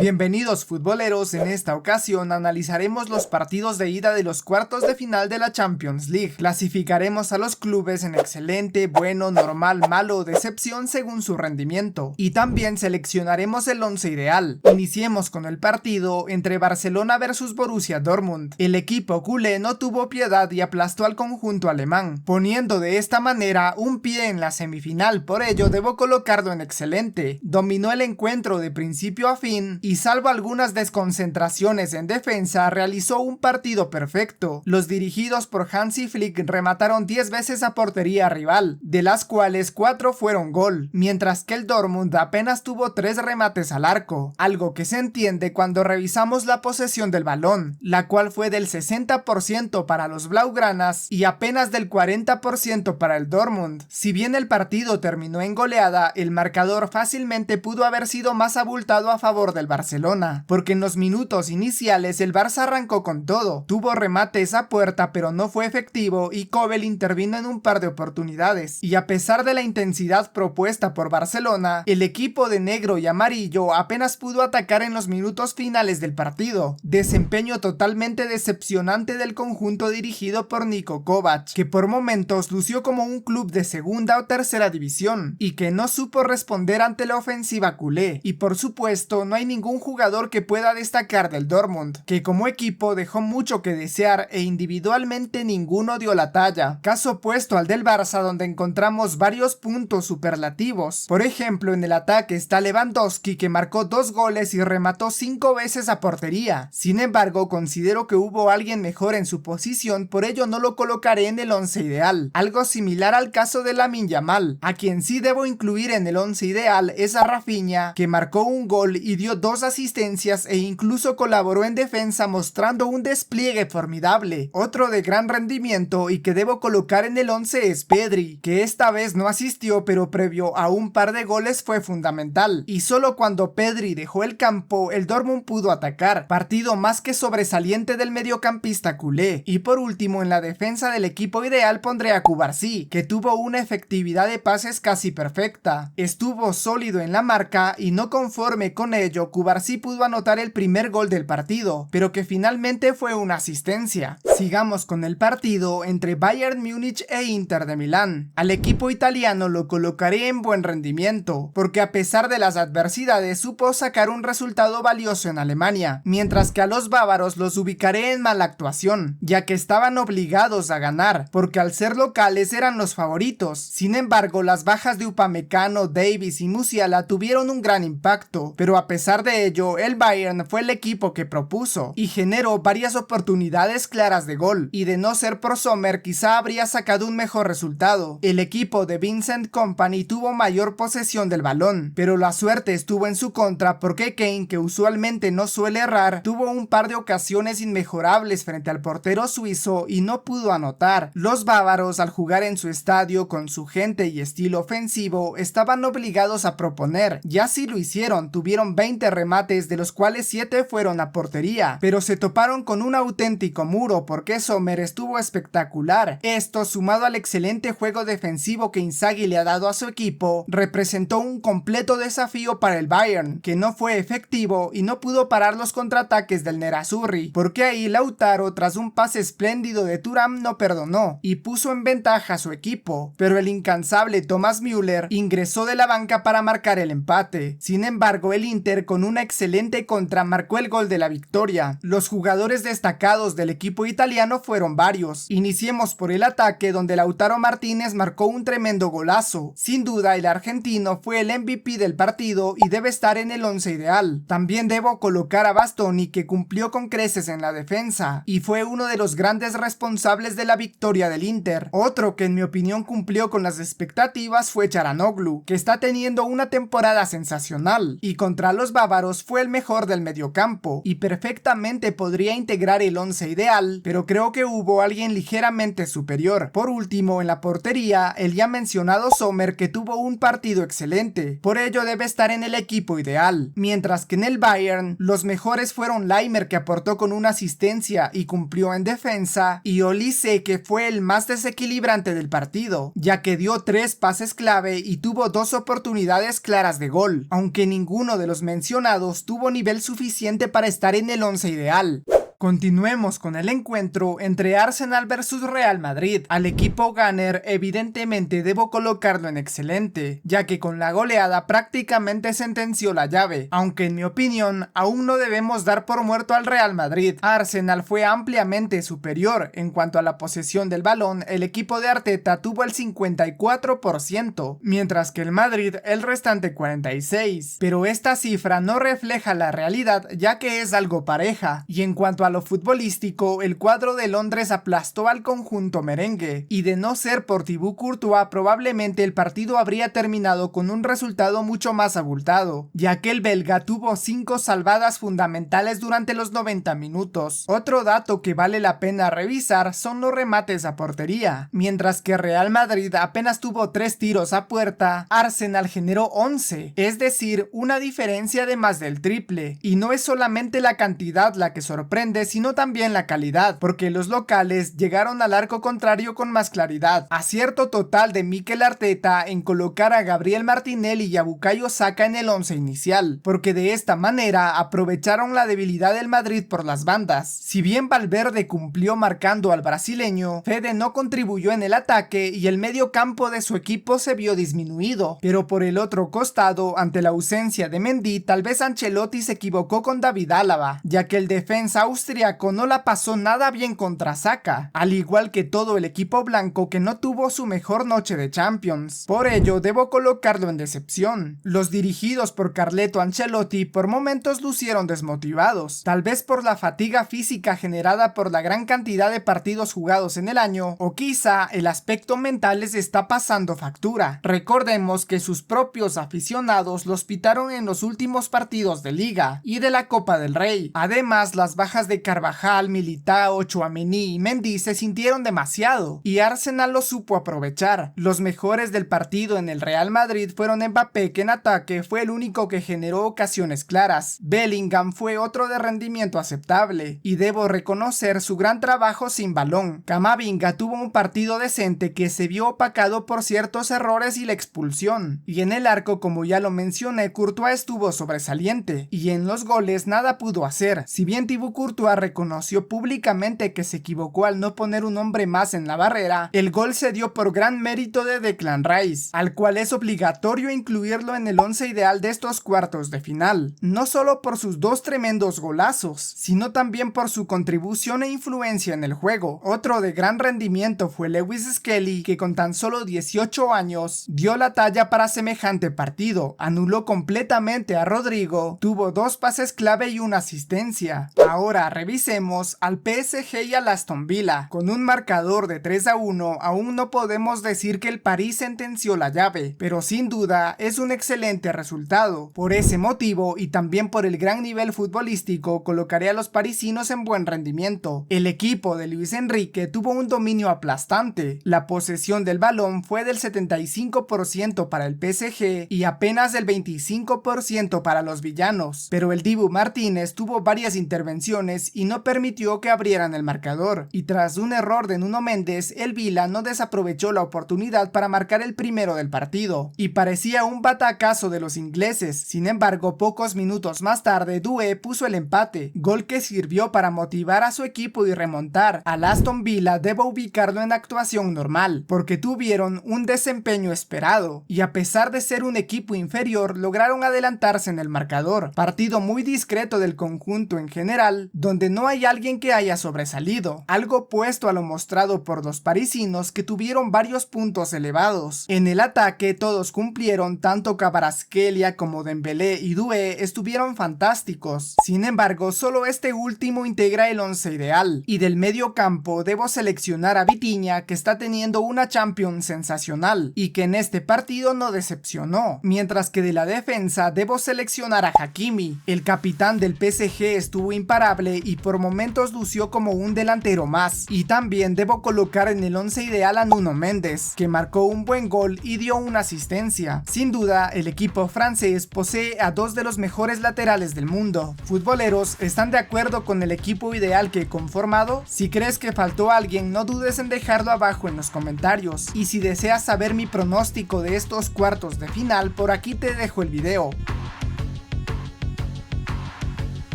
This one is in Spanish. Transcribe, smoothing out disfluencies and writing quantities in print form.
Bienvenidos futboleros, en esta ocasión analizaremos los partidos de ida de los cuartos de final de la Champions League. Clasificaremos a los clubes en excelente, bueno, normal, malo o decepción según su rendimiento. Y también seleccionaremos el once ideal. Iniciemos con el partido entre Barcelona vs Borussia Dortmund. El equipo culé no tuvo piedad y aplastó al conjunto alemán, poniendo de esta manera un pie en la semifinal, por ello debo colocarlo en excelente. Dominó el encuentro de principio a fin y salvo algunas desconcentraciones en defensa, realizó un partido perfecto. Los dirigidos por Hansi Flick remataron 10 veces a portería rival, de las cuales 4 fueron gol, mientras que el Dortmund apenas tuvo 3 remates al arco, algo que se entiende cuando revisamos la posesión del balón, la cual fue del 60% para los blaugranas y apenas del 40% para el Dortmund. Si bien el partido terminó en goleada, el marcador fácilmente pudo haber sido más abultado a favor del Barcelona, porque en los minutos iniciales el Barça arrancó con todo, tuvo remates a puerta pero no fue efectivo y Kobel intervino en un par de oportunidades, y a pesar de la intensidad propuesta por Barcelona, el equipo de negro y amarillo apenas pudo atacar en los minutos finales del partido. Desempeño totalmente decepcionante del conjunto dirigido por Niko Kovac, que por momentos lució como un club de segunda o tercera división, y que no supo responder ante la ofensiva culé, y por supuesto no hay ningún jugador que pueda destacar del Dortmund, que como equipo dejó mucho que desear e individualmente ninguno dio la talla, caso opuesto al del Barça, donde encontramos varios puntos superlativos. Por ejemplo, en el ataque está Lewandowski, que marcó 2 goles y remató 5 veces a portería. Sin embargo, considero que hubo alguien mejor en su posición, por ello no lo colocaré en el once ideal. Algo similar al caso de Lamine Yamal, a quien sí debo incluir en el once ideal es a Rafinha, que marcó un gol y dio 2 asistencias e incluso colaboró en defensa mostrando un despliegue formidable. Otro de gran rendimiento y que debo colocar en el once es Pedri, que esta vez no asistió pero previo a un par de goles fue fundamental, y solo cuando Pedri dejó el campo el Dortmund pudo atacar, partido más que sobresaliente del mediocampista culé. Y por último, en la defensa del equipo ideal pondré a Cubarsí, que tuvo una efectividad de pases casi perfecta, estuvo sólido en la marca y no conforme con ello Cubarsí pudo anotar el primer gol del partido, pero que finalmente fue una asistencia. Sigamos con el partido entre Bayern Múnich e Inter de Milán. Al equipo italiano lo colocaré en buen rendimiento, porque a pesar de las adversidades supo sacar un resultado valioso en Alemania, mientras que a los bávaros los ubicaré en mala actuación, ya que estaban obligados a ganar, porque al ser locales eran los favoritos. Sin embargo, las bajas de Upamecano, Davies y Musiala tuvieron un gran impacto, pero a pesar de ello, el Bayern fue el equipo que propuso y generó varias oportunidades claras de gol, y de no ser por Sommer quizá habría sacado un mejor resultado. El equipo de Vincent Kompany tuvo mayor posesión del balón, pero la suerte estuvo en su contra porque Kane, que usualmente no suele errar, tuvo un par de ocasiones inmejorables frente al portero suizo y no pudo anotar. Los bávaros, al jugar en su estadio con su gente y estilo ofensivo, estaban obligados a proponer, y así lo hicieron, tuvieron 20 remates de los cuales 7 fueron a portería, pero se toparon con un auténtico muro porque Sommer estuvo espectacular. Esto, sumado al excelente juego defensivo que Inzaghi le ha dado a su equipo, representó un completo desafío para el Bayern, que no fue efectivo y no pudo parar los contraataques del Nerazzurri, porque ahí Lautaro, tras un pase espléndido de Thuram, no perdonó y puso en ventaja a su equipo, pero el incansable Thomas Müller ingresó de la banca para marcar el empate. Sin embargo, el Inter con una excelente contra marcó el gol de la victoria. Los jugadores destacados del equipo italiano fueron varios. Iniciemos por el ataque, donde Lautaro Martínez marcó un tremendo golazo. Sin duda el argentino fue el MVP del partido y debe estar en el once ideal. También debo colocar a Bastoni, que cumplió con creces en la defensa y fue uno de los grandes responsables de la victoria del Inter. Otro que en mi opinión cumplió con las expectativas fue Çalhanoğlu, que está teniendo una temporada sensacional y contra los bávaros fue el mejor del mediocampo y perfectamente podría integrar el once ideal, pero creo que hubo alguien ligeramente superior. Por último, en la portería, el ya mencionado Sommer, que tuvo un partido excelente, por ello debe estar en el equipo ideal, mientras que en el Bayern los mejores fueron Laimer, que aportó con una asistencia y cumplió en defensa, y Olise, que fue el más desequilibrante del partido, ya que dio 3 pases clave y tuvo 2 oportunidades claras de gol, aunque ninguno de los mencionados aficionados tuvo nivel suficiente para estar en el 11 ideal. Continuemos con el encuentro entre Arsenal vs Real Madrid. Al equipo Gunner evidentemente debo colocarlo en excelente, ya que con la goleada prácticamente sentenció la llave, aunque en mi opinión aún no debemos dar por muerto al Real Madrid. Arsenal fue ampliamente superior. En cuanto a la posesión del balón, el equipo de Arteta tuvo el 54%, mientras que el Madrid el restante 46%, pero esta cifra no refleja la realidad, ya que es algo pareja. Y en cuanto a lo futbolístico, el cuadro de Londres aplastó al conjunto merengue, y de no ser por Thibaut Courtois probablemente el partido habría terminado con un resultado mucho más abultado, ya que el belga tuvo 5 salvadas fundamentales durante los 90 minutos. Otro dato que vale la pena revisar son los remates a portería. Mientras que Real Madrid apenas tuvo 3 tiros a puerta, Arsenal generó 11, es decir, una diferencia de más del triple. Y no es solamente la cantidad la que sorprende, sino también la calidad, porque los locales llegaron al arco contrario con más claridad. Acierto total de Mikel Arteta en colocar a Gabriel Martinelli y a Bukayo Saka en el 11 inicial, porque de esta manera aprovecharon la debilidad del Madrid por las bandas. Si bien Valverde cumplió marcando al brasileño, Fede no contribuyó en el ataque y el medio campo de su equipo se vio disminuido, pero por el otro costado, ante la ausencia de Mendy, tal vez Ancelotti se equivocó con David Álava, ya que el defensa austriaco no la pasó nada bien contra Saka, al igual que todo el equipo blanco que no tuvo su mejor noche de Champions. Por ello debo colocarlo en decepción. Los dirigidos por Carleto Ancelotti por momentos lucieron desmotivados, tal vez por la fatiga física generada por la gran cantidad de partidos jugados en el año, o quizá el aspecto mental les está pasando factura. Recordemos que sus propios aficionados los pitaron en los últimos partidos de Liga y de la Copa del Rey. Además, las bajas de Carvajal, Militao, Tchouaméni y Mendy se sintieron demasiado, y Arsenal lo supo aprovechar. Los mejores del partido en el Real Madrid fueron Mbappé, que en ataque fue el único que generó ocasiones claras. Bellingham fue otro de rendimiento aceptable, y debo reconocer su gran trabajo sin balón. Camavinga tuvo un partido decente que se vio opacado por ciertos errores y la expulsión. Y en el arco, como ya lo mencioné, Courtois estuvo sobresaliente, y en los goles nada pudo hacer. Si bien Thibaut Courtois reconoció públicamente que se equivocó al no poner un hombre más en la barrera, el gol se dio por gran mérito de Declan Rice, al cual es obligatorio incluirlo en el 11 ideal de estos cuartos de final, no solo por sus 2 tremendos golazos, sino también por su contribución e influencia en el juego. Otro de gran rendimiento fue Lewis Skelly, que con tan solo 18 años dio la talla para semejante partido, anuló completamente a Rodrigo, tuvo 2 pases clave y una asistencia. Ahora revisemos al PSG y al Aston Villa. Con un marcador de 3-1, aún no podemos decir que el París sentenció la llave, pero sin duda es un excelente resultado. Por ese motivo y también por el gran nivel futbolístico, colocaré a los parisinos en buen rendimiento. El equipo de Luis Enrique tuvo un dominio aplastante. La posesión del balón fue del 75% para el PSG y apenas del 25% para los villanos, pero el Dibu Martínez tuvo varias intervenciones y no permitió que abrieran el marcador, y tras un error de Nuno Méndez, el Villa no desaprovechó la oportunidad para marcar el primero del partido, y parecía un batacazo de los ingleses. Sin embargo, pocos minutos más tarde, Doué puso el empate, gol que sirvió para motivar a su equipo y remontar. Al Aston Villa debo ubicarlo en actuación normal, porque tuvieron un desempeño esperado, y a pesar de ser un equipo inferior, lograron adelantarse en el marcador. Partido muy discreto del conjunto en general, donde no hay alguien que haya sobresalido, algo opuesto a lo mostrado por los parisinos, que tuvieron varios puntos elevados. En el ataque todos cumplieron, tanto Kvaratskhelia como Dembélé y Doué estuvieron fantásticos. Sin embargo, solo este último integra el 11 ideal, y del medio campo debo seleccionar a Vitinha, que está teniendo una Champions sensacional y que en este partido no decepcionó, mientras que de la defensa debo seleccionar a Hakimi. El capitán del PSG estuvo imparable y por momentos lució como un delantero más, y también debo colocar en el 11 ideal a Nuno Méndez, que marcó un buen gol y dio una asistencia. Sin duda, el equipo francés posee a 2 de los mejores laterales del mundo. Futboleros, ¿están de acuerdo con el equipo ideal que he conformado? Si crees que faltó alguien, no dudes en dejarlo abajo en los comentarios, y si deseas saber mi pronóstico de estos cuartos de final, por aquí te dejo el video.